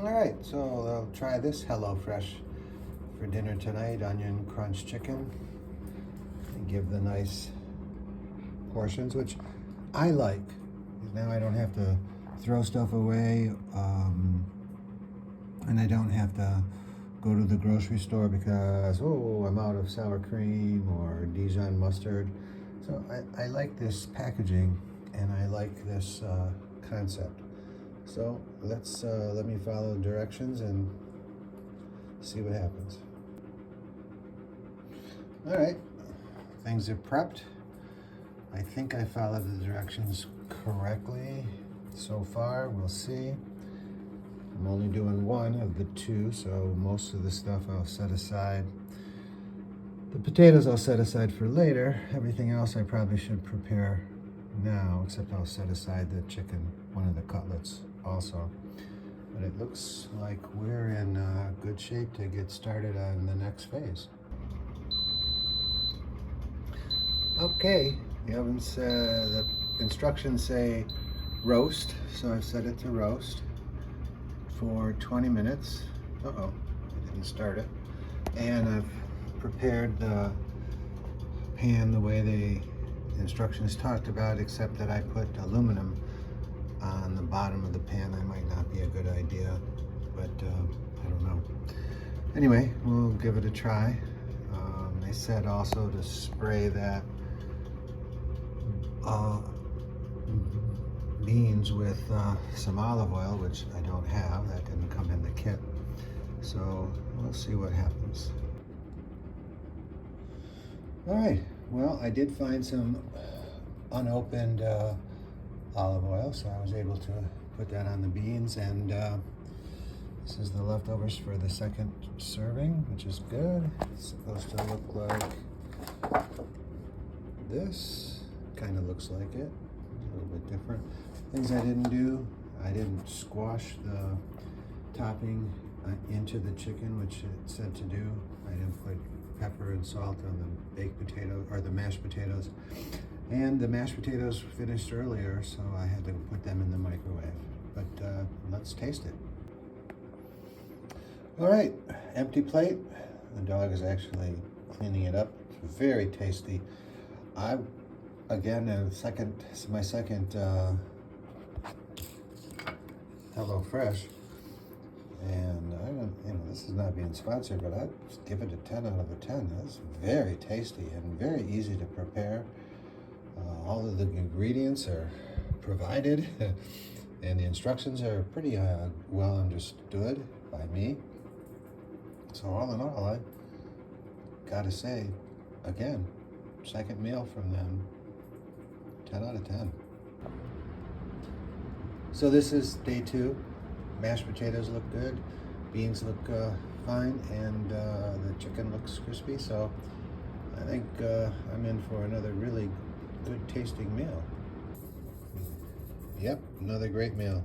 All right, so I'll try this HelloFresh for dinner tonight, onion crunch chicken. And give the nice portions, which I like. Now I don't have to throw stuff away, and I don't have to go to the grocery store because, oh, I'm out of sour cream or Dijon mustard. So I like this packaging and I like this concept. So let me follow the directions and see what happens. All right, things are prepped. I think I followed the directions correctly so far. We'll see. I'm only doing one of the two, so most of the stuff I'll set aside. The potatoes I'll set aside for later. Everything else I probably should prepare now, except I'll set aside the chicken, one of the cutlets also. But it looks like we're in good shape to get started on the next phase. Okay, the instructions say roast, so I've set it to roast for 20 minutes. Uh-oh, I didn't start it. And I've prepared the pan the way the instructions talked about, except that I put aluminum on the bottom of the pan. That might not be a good idea, but I don't know. Anyway, we'll give it a try. They said also to spray that beans with some olive oil, which I don't have. That didn't come in the kit. So we'll see what happens. All right, well, I did find some unopened olive oil, so I was able to put that on the beans, and this is the leftovers for the second serving, which is good. It's supposed to look like this. Kind of looks like it, a little bit different. Things I didn't do, I didn't squash the topping into the chicken, which it said to do. I didn't put pepper and salt on the baked potato or the mashed potatoes. And the mashed potatoes finished earlier, so I had to put them in the microwave. But let's taste it. All right, empty plate. The dog is actually cleaning it up. It's very tasty. Again, my second HelloFresh, and I don't, this is not being sponsored, but I'd give it a 10 out of a 10. That's very tasty and very easy to prepare. All of the ingredients are provided, and the instructions are pretty well understood by me. So all in all, I gotta say, again, second meal from them, 10 out of 10. So this is day 2. Mashed potatoes look good, beans look fine, and the chicken looks crispy. So I think I'm in for another really good tasting meal. Yep, another great meal.